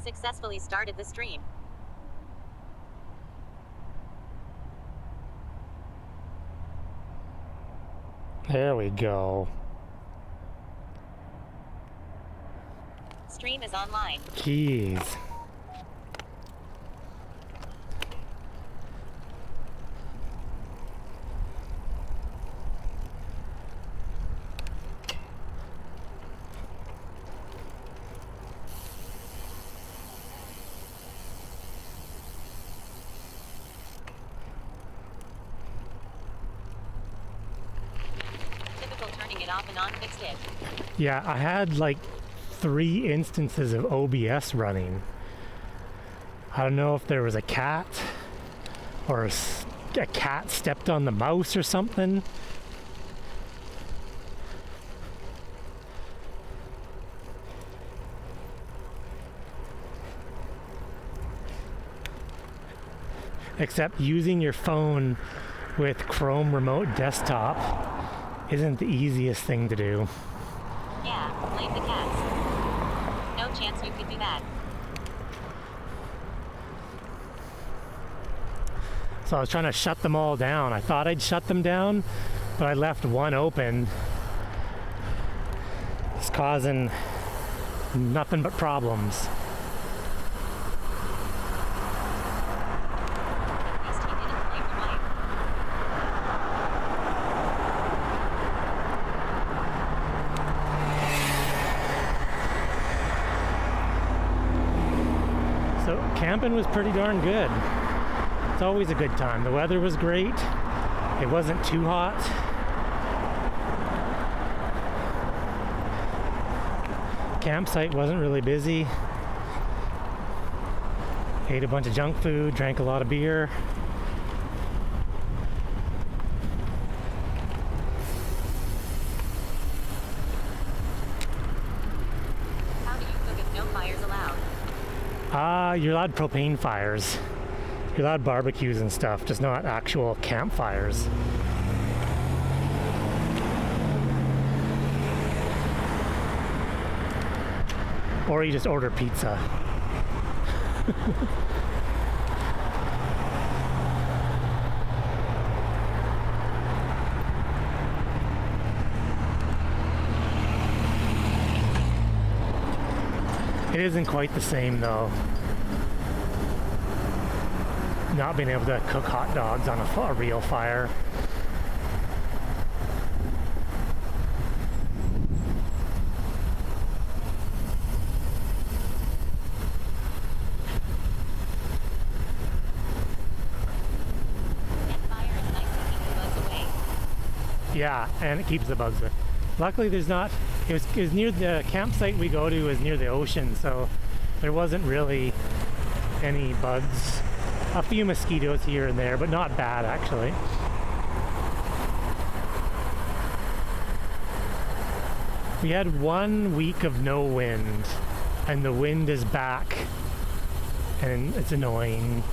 Successfully started the stream. There we go. Stream is online. Jeez. Typical turning it off and on, fixed it. Yeah, I had like 3 instances of OBS running. I don't know if there was a cat or a cat stepped on the mouse or something. Except using your phone with Chrome Remote Desktop isn't the easiest thing to do. Yeah, blame the cats. No chance you could do that. So I was trying to shut them all down. I thought I'd shut them down, but I left one open. It's causing nothing but problems. At least he didn't blame the wife. So camping was pretty darn good. It's always a good time. The weather was great. It wasn't too hot. Campsite wasn't really busy. Ate a bunch of junk food, drank a lot of beer. How do you cook if no fires allowed? You're allowed propane fires. You're allowed barbecues and stuff, just not actual campfires. Or you just order pizza. It isn't quite the same though. Not being able to cook hot dogs on a real fire. And fire is nice to keep the bugs away. Yeah, and it keeps the bugs away. Luckily there's not, it was near the campsite we go to is near the ocean, so there wasn't really any bugs. A few mosquitoes here and there, but not bad actually. We had 1 week of no wind, and the wind is back, and it's annoying.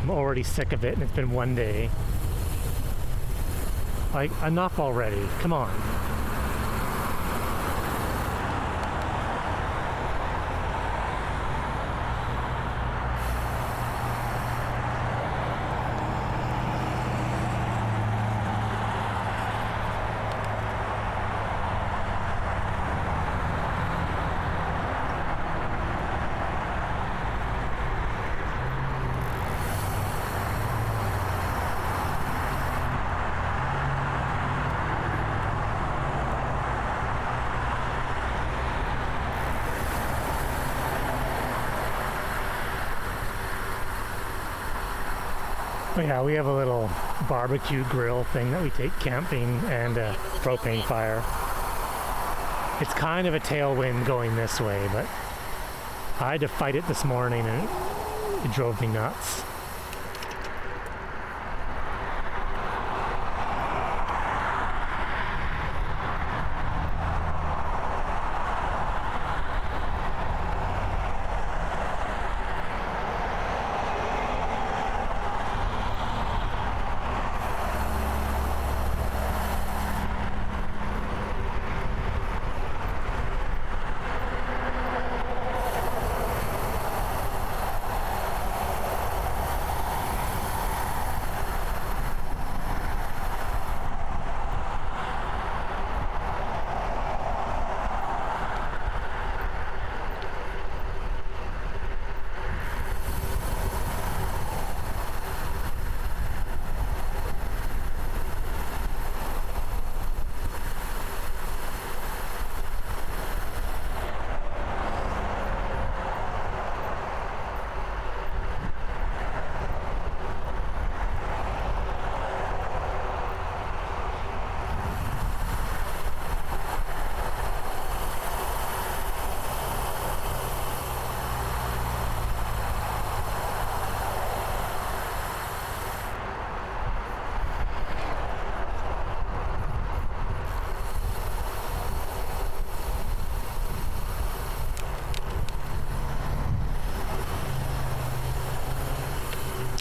I'm already sick of it, and it's been 1 day. Like, enough already, come on. But yeah, we have a little barbecue grill thing that we take camping and a propane fire. It's kind of a tailwind going this way, but I had to fight it this morning and it drove me nuts.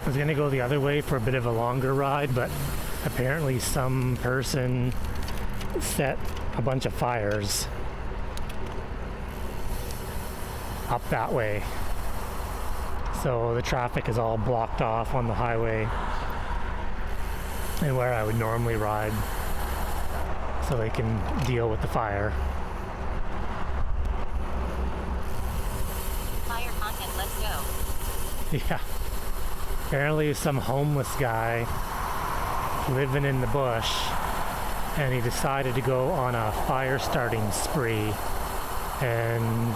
I was gonna go the other way for a bit of a longer ride, but apparently some person set a bunch of fires up that way. So the traffic is all blocked off on the highway and where I would normally ride, so they can deal with the fire. Fire content, let's go. Yeah. Apparently some homeless guy living in the bush, and he decided to go on a fire starting spree and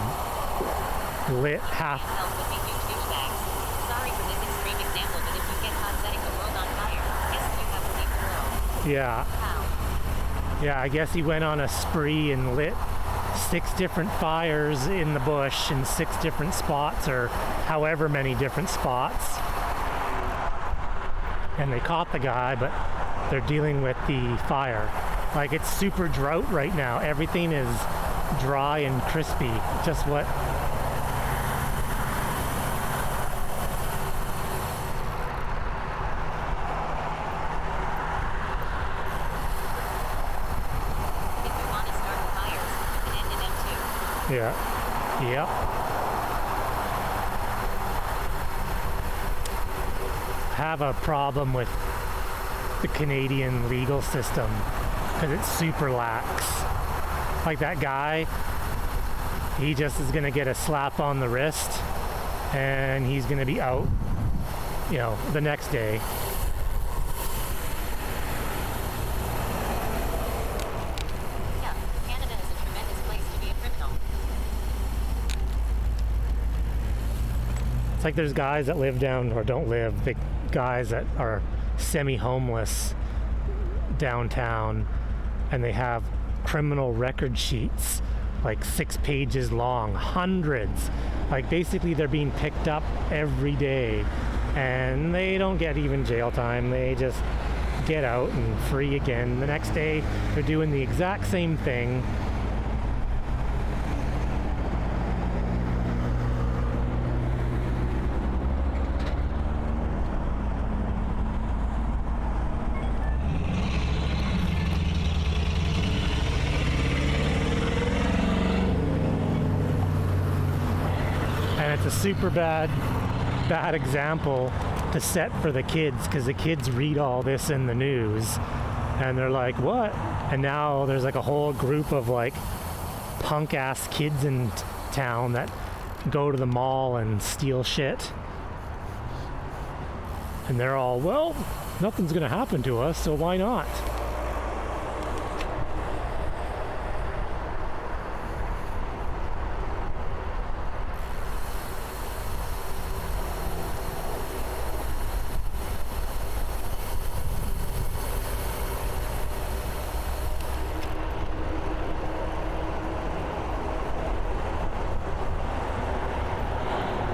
lit half. Help would be huge douchebags. Sorry for this extreme example, but if you get caught setting the world on fire, guess you have to leave the world. Yeah. How? Yeah, I guess he went on a spree and lit 6 different fires in the bush in 6 different spots, or however many different spots. And they caught the guy, but they're dealing with the fire. Like, it's super drought right now. Everything is dry and crispy. Just what If you want to start fires, you can end in them too. Yeah. Yep. Have a problem with the Canadian legal system because it's super lax. Like that guy, he just is going to get a slap on the wrist and he's going to be out, the next day. Yeah, Canada is a tremendous place to be a criminal. It's like there's guys that live down, or don't live, the guys that are semi-homeless downtown, and they have criminal record sheets like 6 pages long, hundreds. Like, basically they're being picked up every day and they don't get even jail time. They just get out and free again. The next day they're doing the exact same thing. And it's a super bad example to set for the kids, because the kids read all this in the news and they're like, what? And now there's like a whole group of like punk ass kids in town that go to the mall and steal shit. And they're all, well, nothing's gonna happen to us, so why not?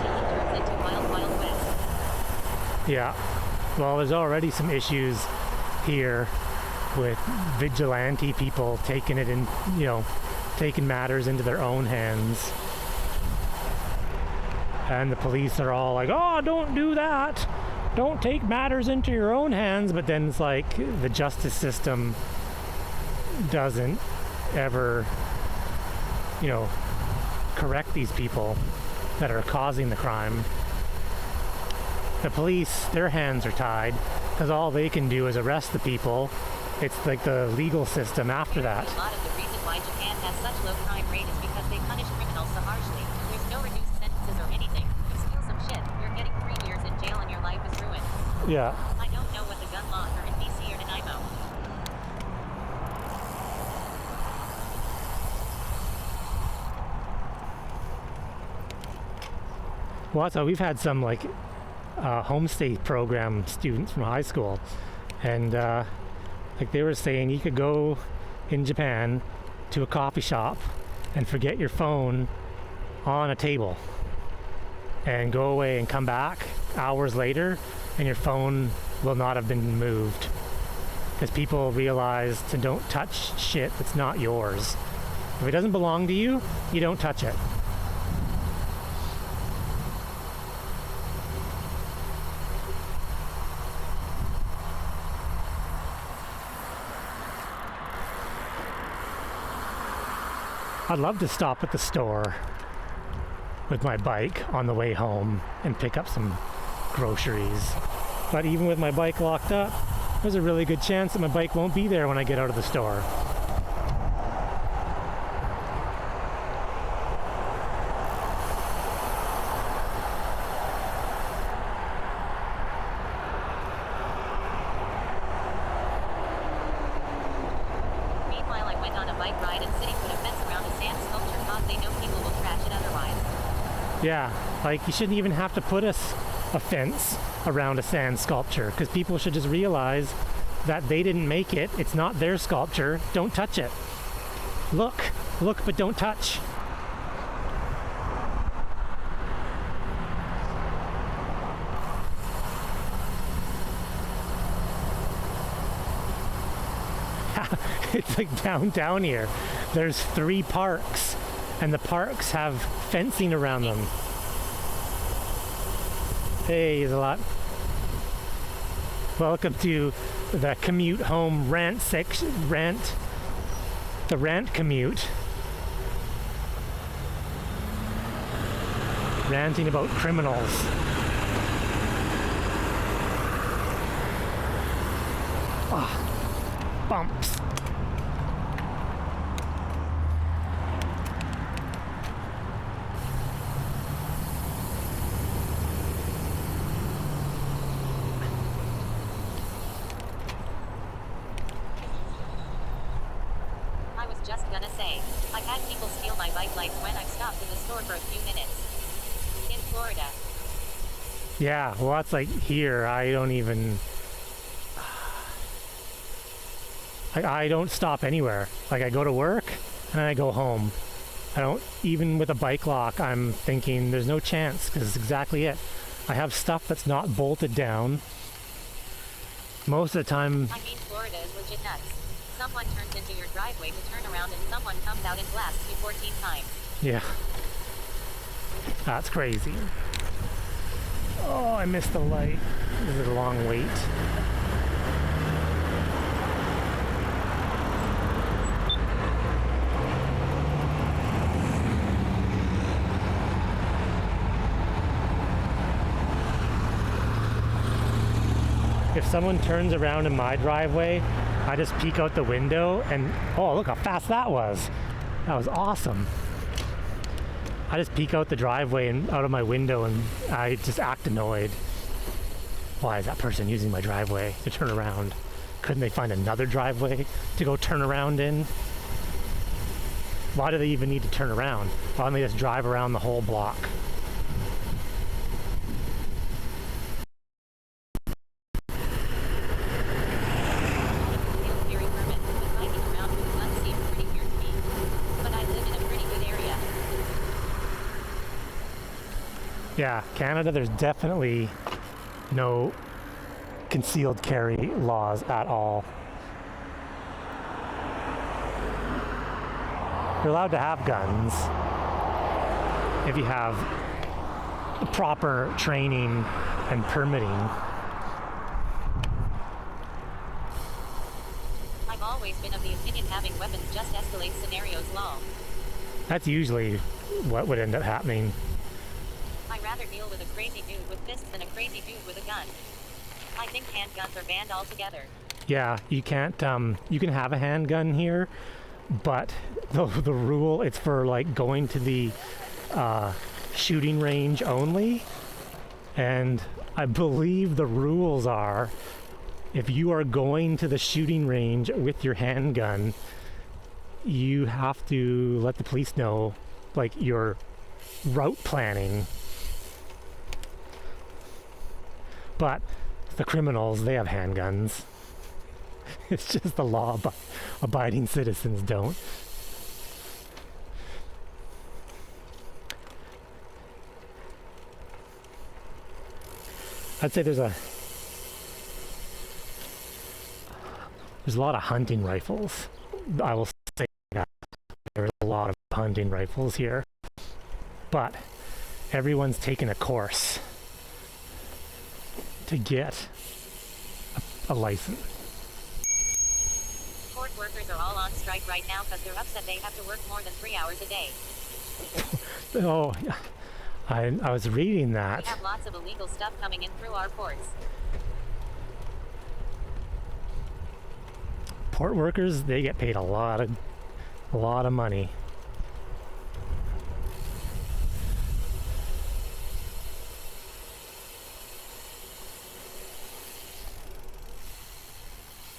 Turns into Wild Wild West. Yeah. Well, there's already some issues here with vigilante people taking it in, taking matters into their own hands. And the police are all like, oh, don't do that. Don't take matters into your own hands. But then it's like the justice system doesn't ever, correct these people that are causing the crime. The police, their hands are tied because all they can do is arrest the people. It's like the legal system after that. A lot of the reason why Japan has such low crime rate is because they punish criminals so harshly. There's no reduced sentences or anything. You steal some shit, you're getting 3 years in jail and your life is ruined. Yeah. I don't know what the gun laws are in BC or Nanaimo. Well, so we've had some like homestay program students from high school, and like they were saying, you could go in Japan to a coffee shop and forget your phone on a table and go away and come back hours later and your phone will not have been moved, because people realize to don't touch shit that's not yours. If it doesn't belong to you, you don't touch it. I'd love to stop at the store with my bike on the way home and pick up some groceries. But even with my bike locked up, there's a really good chance that my bike won't be there when I get out of the store. Meanwhile, I went on a bike ride and sitting put a fence around a sand sculpture cause they know people will trash it otherwise. Yeah, like you shouldn't even have to put a fence around a sand sculpture, because people should just realize that they didn't make it. It's not their sculpture. Don't touch it. Look, but don't touch. It's like downtown here. There's 3 parks, and the parks have fencing around them. Hey, there's a lot. Welcome to the Commute Home rant section. The rant commute. Ranting about criminals. Ah, bumps. Just gonna say, I've had people steal my bike lights when I've stopped in the store for a few minutes. In Florida. Yeah, well, that's like here. I don't even. I don't stop anywhere. Like, I go to work and I go home. I don't, even with a bike lock, I'm thinking there's no chance, because it's exactly it. I have stuff that's not bolted down. Most of the time. I mean, Florida is legit nuts. Someone turns into your driveway to turn around and someone comes out and blasts you 14 times. Yeah. That's crazy. Oh, I missed the light. This is a long wait. If someone turns around in my driveway, I just peek out the window and, oh, look how fast that was. That was awesome. I just peek out the driveway and out of my window and I just act annoyed. Why is that person using my driveway to turn around? Couldn't they find another driveway to go turn around in? Why do they even need to turn around? Why don't they just drive around the whole block? Yeah, Canada, there's definitely no concealed carry laws at all. You're allowed to have guns if you have proper training and permitting. I've always been of the opinion having weapons just escalates scenarios long. That's usually what would end up happening. I'd rather deal with a crazy dude with fists than a crazy dude with a gun. I think handguns are banned altogether. Yeah, you can't, you can have a handgun here, but the rule, it's for like going to the shooting range only. And I believe the rules are, if you are going to the shooting range with your handgun, you have to let the police know, like, your route planning. But the criminals, they have handguns. It's just the law-abiding citizens don't. I'd say there's a lot of hunting rifles. I will say that there's a lot of hunting rifles here, but everyone's taken a course to get a license. Court workers workers are all on strike right now because they're upset they have to work more than 3 hours a day. Oh, I was reading We that. have lots of illegal stuff coming in through our ports. Port workers, they get paid a lot of money.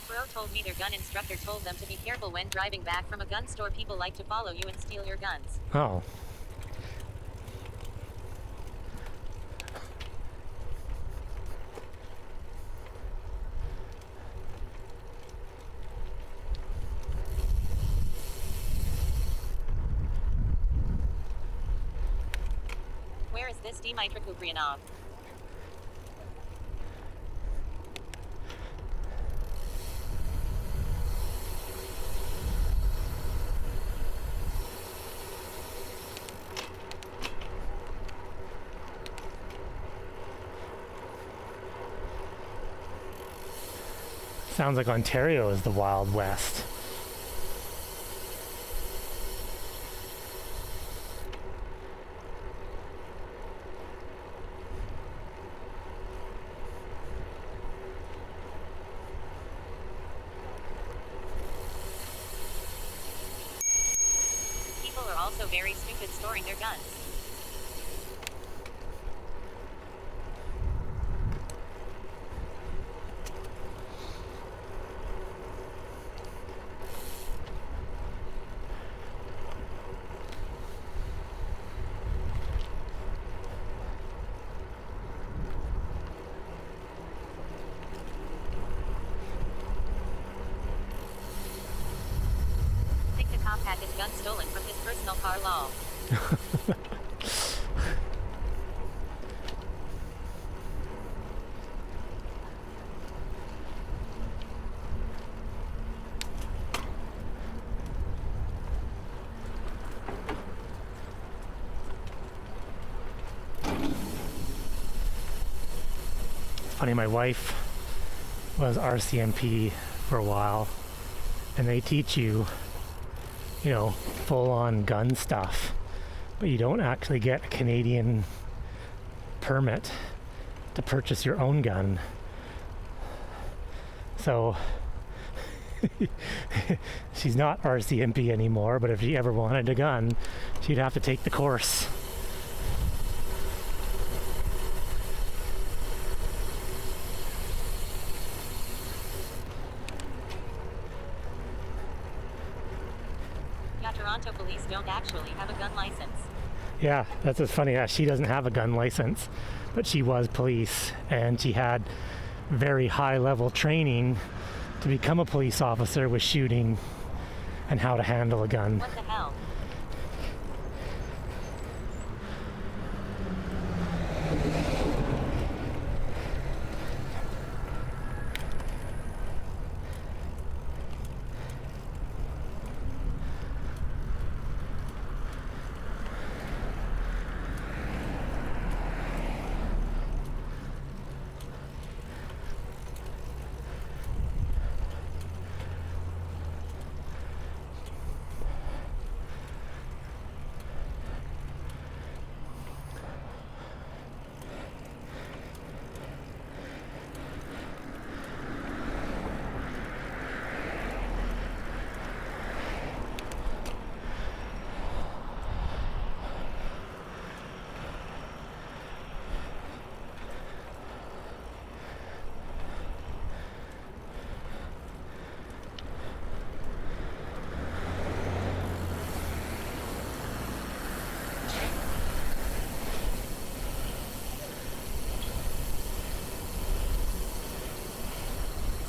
Bro told me their gun instructor told them to be careful when driving back from a gun store. People like to follow you and steal your guns. Oh. Where is this Dimitrikuprianov? Sounds like Ontario is the Wild West. People are also very stupid storing their guns. Think the cop had his gun stolen from his personal car lol. Funny, my wife was RCMP for a while, and they teach you, full on gun stuff, but you don't actually get a Canadian permit to purchase your own gun. So she's not RCMP anymore, but if she ever wanted a gun, she'd have to take the course. Yeah, Toronto police don't actually have a gun license. Yeah, that's what's funny. She doesn't have a gun license, but she was police, and she had very high level training to become a police officer with shooting and how to handle a gun. What the hell?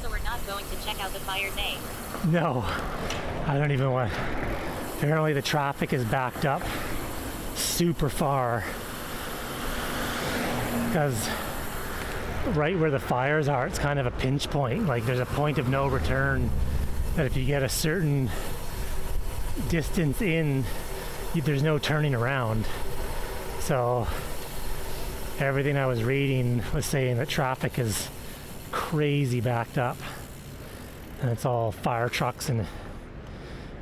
So we're not going to check out the fires, eh? No, I don't even want. Apparently, the traffic is backed up super far because right where the fires are, it's kind of a pinch point. Like there's a point of no return that if you get a certain distance in, there's no turning around. So everything I was reading was saying that traffic is crazy backed up, and it's all fire trucks and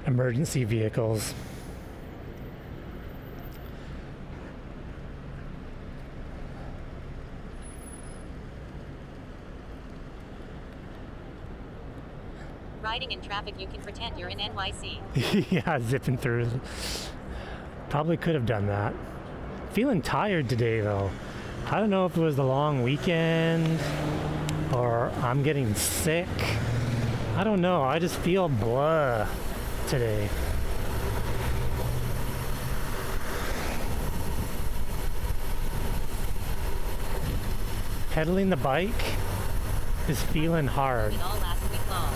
emergency vehicles. Riding in traffic, you can pretend you're in NYC. Yeah, zipping through. Probably could have done that. Feeling tired today though. I don't know if it was the long weekend or I'm getting sick. I don't know. I just feel blah today. Pedaling the bike is feeling hard. It all last week long.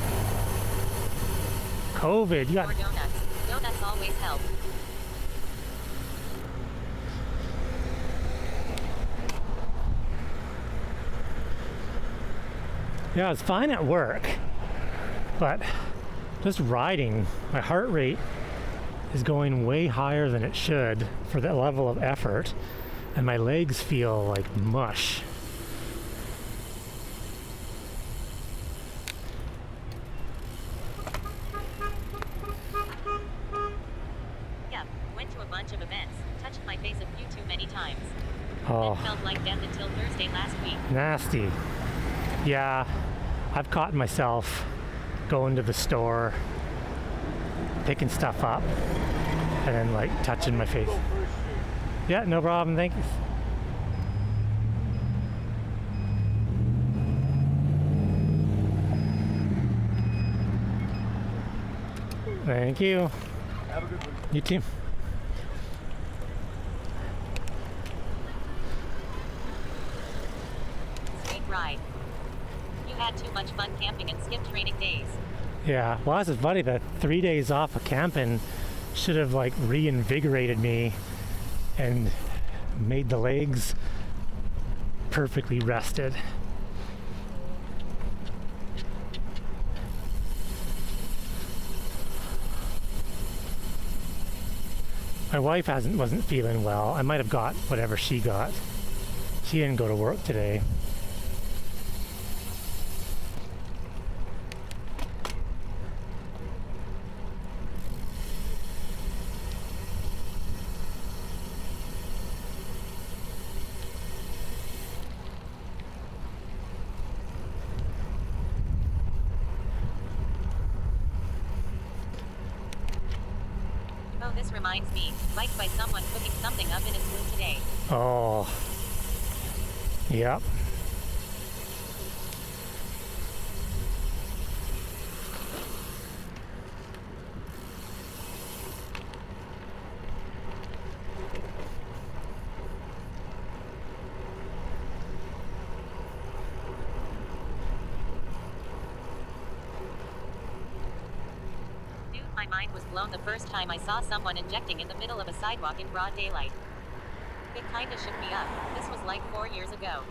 COVID, you got More donuts. Donuts always help. Yeah, it's fine at work, but just riding, my heart rate is going way higher than it should for that level of effort, and my legs feel like mush. Yeah, went to a bunch of events, touched my face a few too many times. Oh, Then felt like death until Thursday last week. nasty. Yeah, I've caught myself going to the store, picking stuff up, and then like touching my face. Yeah, no problem, thank you. Thank you. Have a good one. You too. Straight ride. You had too much fun camping and skipped training days. Yeah, well, that's funny. The 3 days off of camping should have like reinvigorated me and made the legs perfectly rested. My wife wasn't feeling well. I might have got whatever she got. She didn't go to work today. Oh, this reminds me. Liked by someone cooking something up in his room today. Oh, yep. Dude, my mind was blown the first time I saw someone injecting in the middle of a sidewalk in broad daylight. It kinda shook me up. This was like 4 years ago.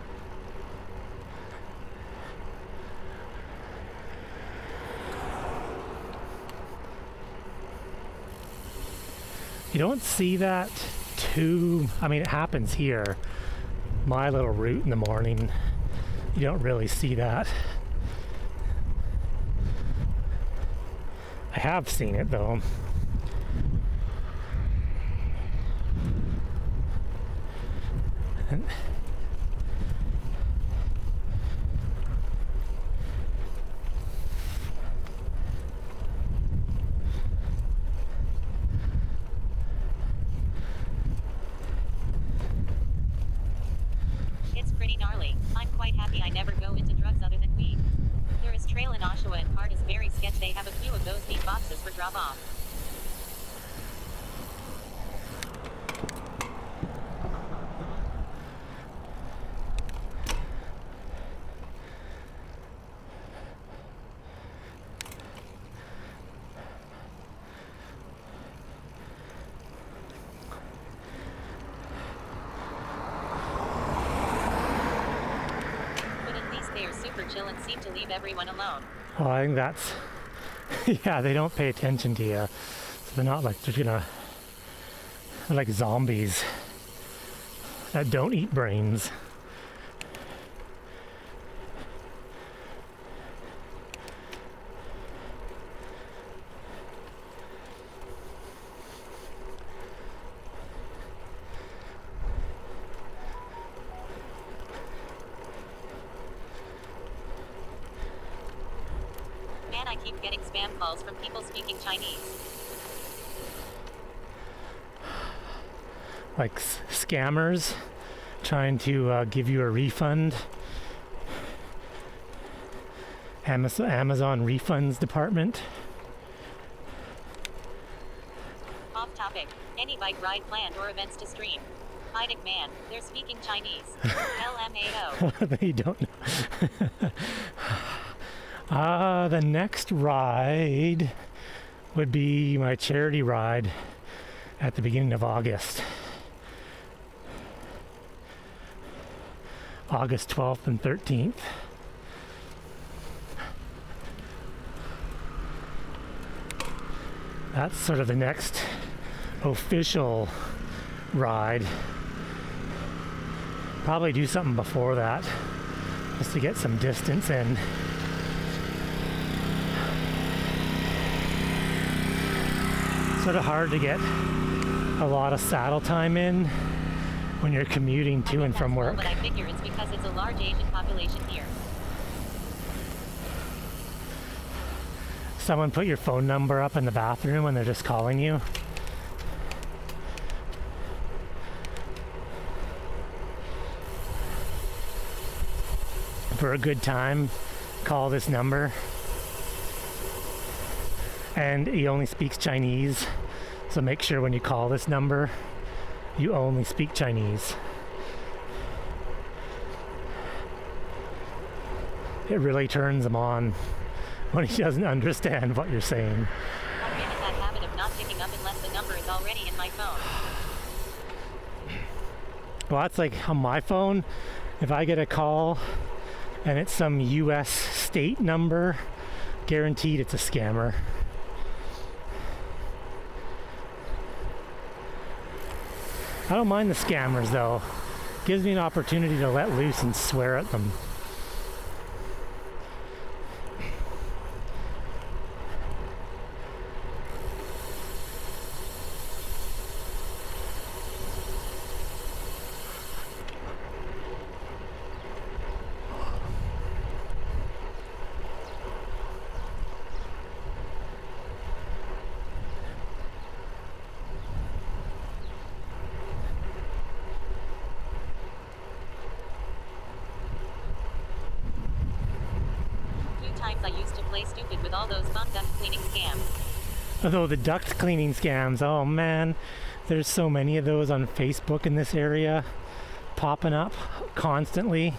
You don't see that too. I mean, it happens here. My little route in the morning, you don't really see that. I have seen it though. And It's pretty gnarly. I'm quite happy I never go into drugs other than weed. There is trail in Oshawa and part is very sketch. They have a few of those neat boxes for drop off. But at least they are super chill and seem to leave everyone alone. oh, I think that's, yeah, they don't pay attention to you. So they're not like, they're like zombies that don't eat brains. I keep getting spam calls from people speaking Chinese. Like scammers trying to give you a refund. Amazon refunds department. Off topic. Any bike ride planned or events to stream? Idic man, they're speaking Chinese. LMAO. They don't know. The next ride would be my charity ride at the beginning of August. August 12th and 13th. That's sort of the next official ride. Probably do something before that just to get some distance in. Sort of hard to get a lot of saddle time in when you're commuting to and from work. But I figure it's because it's a large Asian population here. Someone put your phone number up in the bathroom and they're just calling you. For a good time, call this number. And he only speaks Chinese, so make sure when you call this number, you only speak Chinese. It really turns him on when he doesn't understand what you're saying. I'm in that habit of not picking up unless the number is already in my phone. Well, that's like on my phone. If I get a call and it's some US state number, guaranteed it's a scammer. I don't mind the scammers though. Gives me an opportunity to let loose and swear at them. I used to play stupid with all those fun duct cleaning scams. Although the duct cleaning scams, oh man, there's so many of those on Facebook in this area popping up constantly.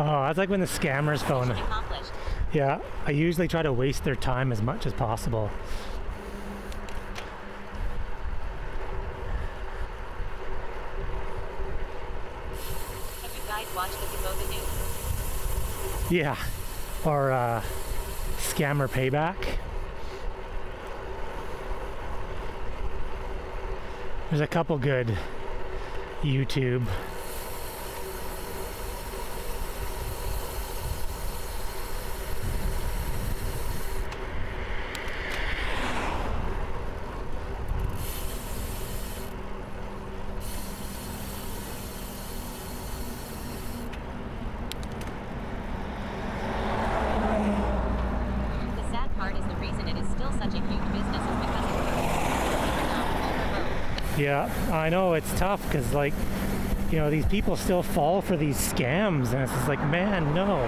Oh, that's like when the scammers phone. Yeah, I usually try to waste their time as much as possible. Have you guys watched the Commute news? Yeah, or Scammer Payback. There's a couple good YouTube. Yeah, I know it's tough because, like, you know, these people still fall for these scams, and it's just like, man, no.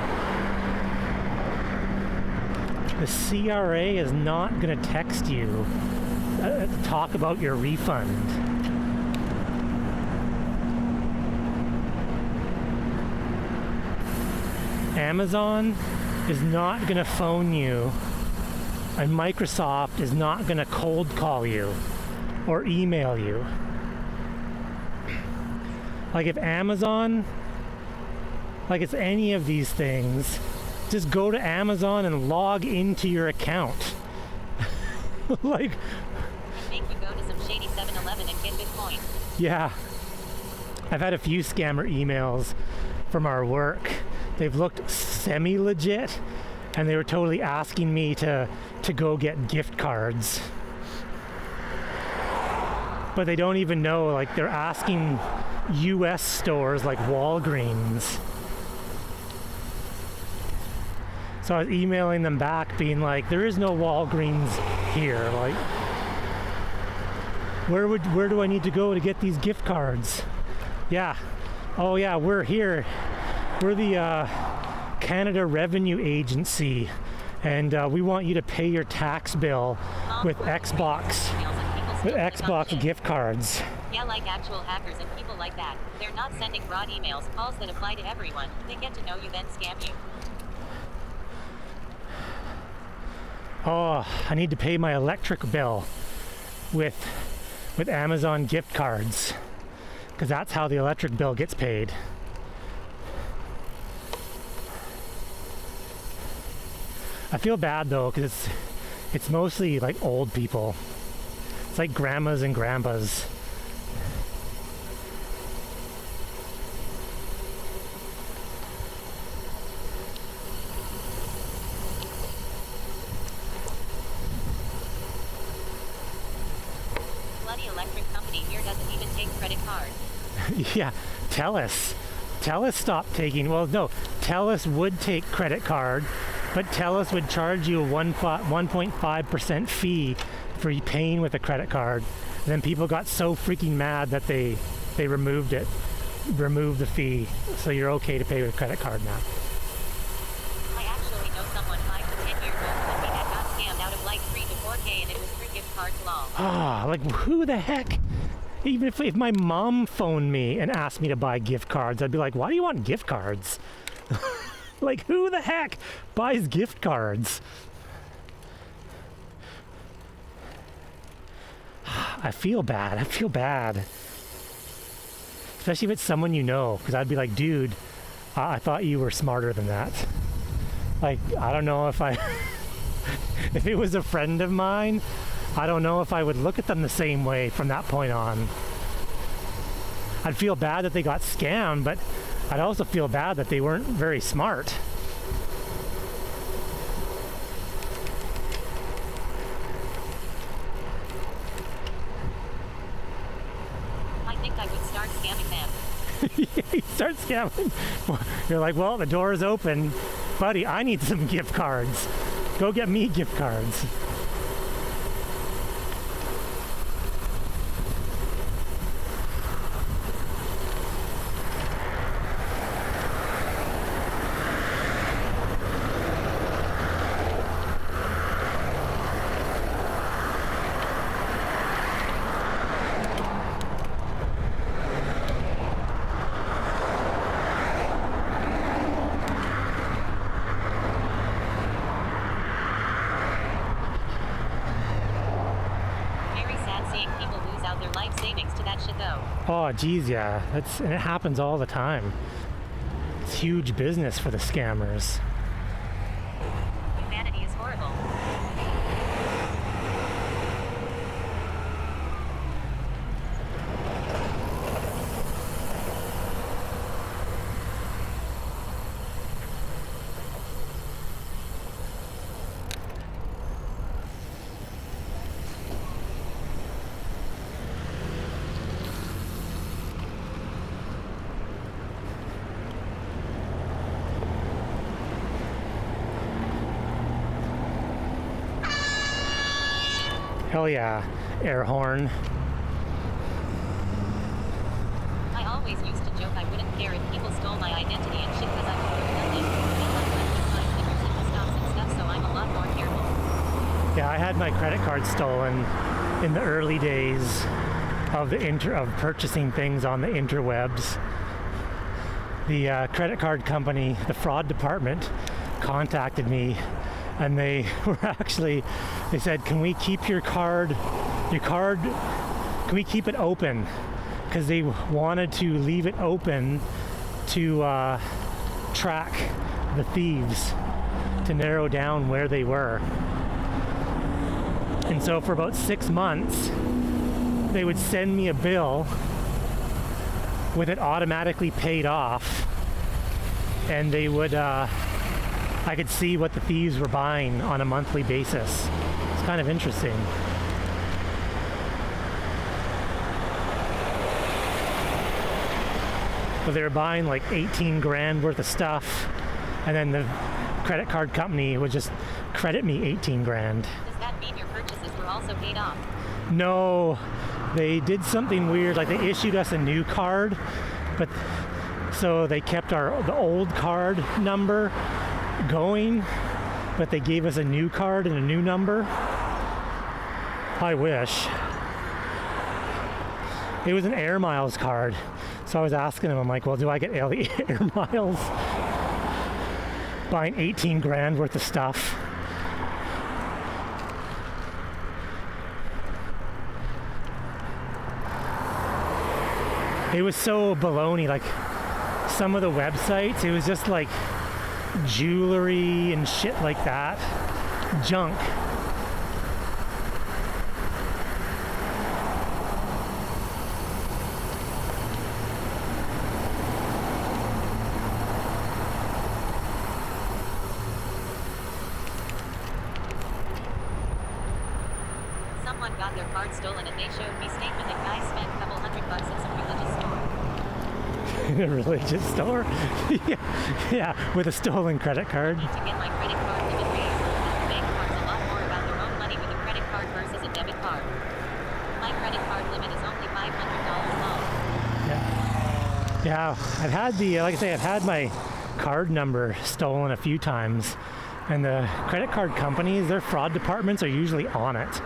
The CRA is not going to text you to talk about your refund. Amazon is not going to phone you, and Microsoft is not going to cold call you or email you. Like if Amazon, like it's any of these things, just go to Amazon and log into your account Like, And make you go to some shady 7-Eleven and get Bitcoin. yeah. I've had a few scammer emails from our work. They've looked semi-legit, and they were totally asking me to go get gift cards. But they don't even know, like they're asking US stores like Walgreens. So I was emailing them back being like, there is no Walgreens here. Like, where do I need to go to get these gift cards? Yeah. Oh yeah, we're here. We're the Canada Revenue Agency, and we want you to pay your tax bill with Xbox gift cards. Yeah, like actual hackers and people like that. They're not sending broad emails, calls that apply to everyone. They get to know you, then scam you. Oh, I need to pay my electric bill with Amazon gift cards, because that's how the electric bill gets paid. I feel bad though, because it's mostly like old people. It's like grandmas and grandpas. Bloody electric company here doesn't even take credit cards. Yeah, TELUS stopped taking, well no, TELUS would take credit card, but TELUS would charge you a 1.5% fee for you paying with a credit card. And then people got so freaking mad that they removed the fee, so you're okay to pay with a credit card now. I actually know someone 5 to 10 years older than me that got scammed out of like 3 to 4K, and it was 3 gift cards long. Ah, like who the heck? Even if my mom phoned me and asked me to buy gift cards, I'd be like, why do you want gift cards? Like, who the heck buys gift cards? I feel bad. Especially if it's someone you know, because I'd be like, dude, I thought you were smarter than that. Like, I don't know if if it was a friend of mine, I don't know if I would look at them the same way from that point on. I'd feel bad that they got scammed, but I'd also feel bad that they weren't very smart. I think I would start scamming them. You start scamming. You're like, well, the door is open. Buddy, I need some gift cards. Go get me gift cards. Their life savings to that shit though. Oh geez, yeah. And it happens all the time. It's huge business for the scammers. Humanity is horrible. Hell yeah, air horn. I always used to joke I wouldn't care if people stole my identity and shit because I would do nothing. But like my fingers in the stops and stuff, so I'm a lot more careful. Yeah, I had my credit card stolen in the early days of of purchasing things on the interwebs. The credit card company, the fraud department, contacted me, and they said, can we keep your card, can we keep it open? Because they wanted to leave it open to track the thieves, to narrow down where they were. And so for about 6 months, they would send me a bill with it automatically paid off, and they would, I could see what the thieves were buying on a monthly basis. It's kind of interesting. But they were buying like 18 grand worth of stuff, and then the credit card company would just credit me 18 grand. Does that mean your purchases were also paid off? No, they did something weird. Like, they issued us a new card, but so they kept the old card number going, but they gave us a new card and a new number. I wish. It was an Air Miles card. So I was asking him, I'm like, well, do I get the Air Miles? Buying 18 grand worth of stuff. It was so baloney. Like, some of the websites, it was just like jewelry and shit like that. Junk. Someone got their card stolen and they showed me statement that guy spent a couple $100 at some religious store. In a religious store? Yeah, with a stolen credit card. I need to get my credit card limit raised. Bank cards a lot more about their own money with a credit card versus a debit card. My credit card limit is only $500 long. Yeah, I've had like I say, I've had my card number stolen a few times, and the credit card companies, their fraud departments are usually on it.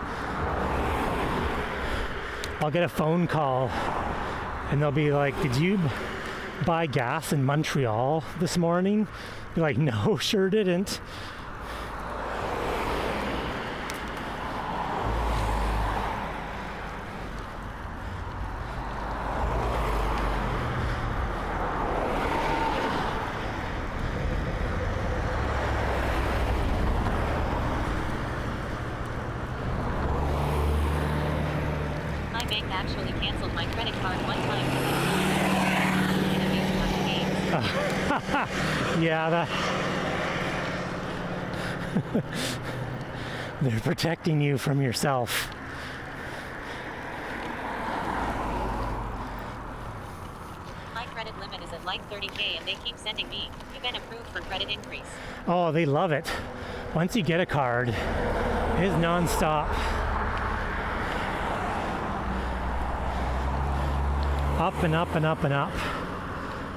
I'll get a phone call and they'll be like, did you buy gas in Montreal this morning? Be like, no, sure didn't. Bank actually canceled my credit card one time. Yeah, they're protecting you from yourself. My credit limit is at like 30K and they keep sending me, you've been approved for credit increase. Oh, they love it. Once you get a card, it is non-stop. Up and up and up and up.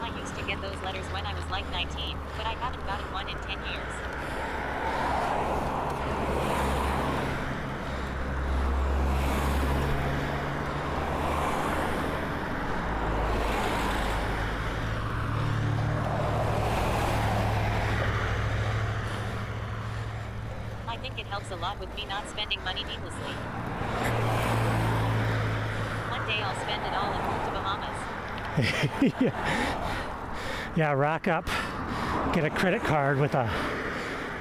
I used to get those letters when I was like 19, but I haven't gotten one in 10 years. I think it helps a lot with me not spending money needlessly. One day I'll spend it all and move to Bahamas. Yeah, rack up, get a credit card with a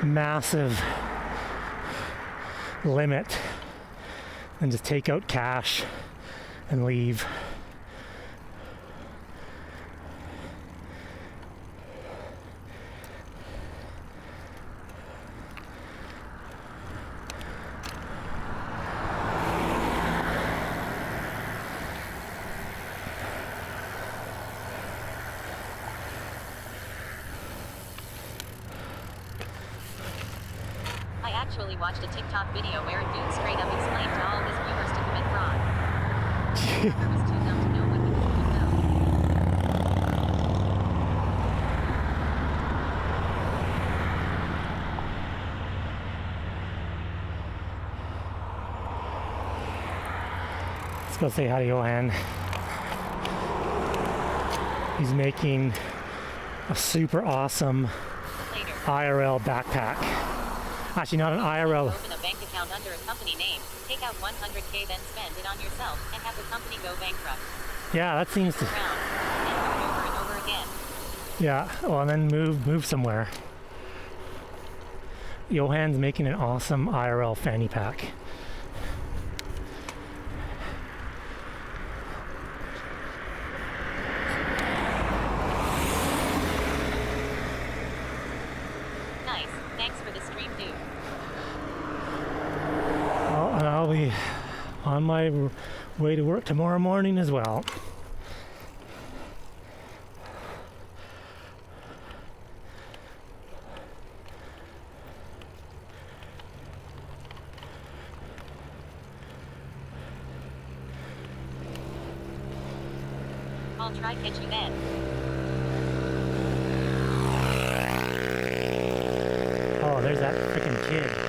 massive limit, and just take out cash and leave. I actually watched a TikTok video where a dude straight up explained to all his viewers to commit fraud. I was too dumb to know what he would know. Let's go say hi to Johan. He's making a super awesome Later. IRL backpack. Actually, not an IRL. Open a bank account under a company name, take out 100K, then spend it on yourself, and have the company go bankrupt. Yeah, that seems to. Around, and do it over and over again. Yeah, well, and then move somewhere. Johan's making an awesome IRL fanny pack. Thanks for the stream, dude. Oh, and I'll be on my way to work tomorrow morning as well. I'll try catch you then. Oh, there's that freaking kid.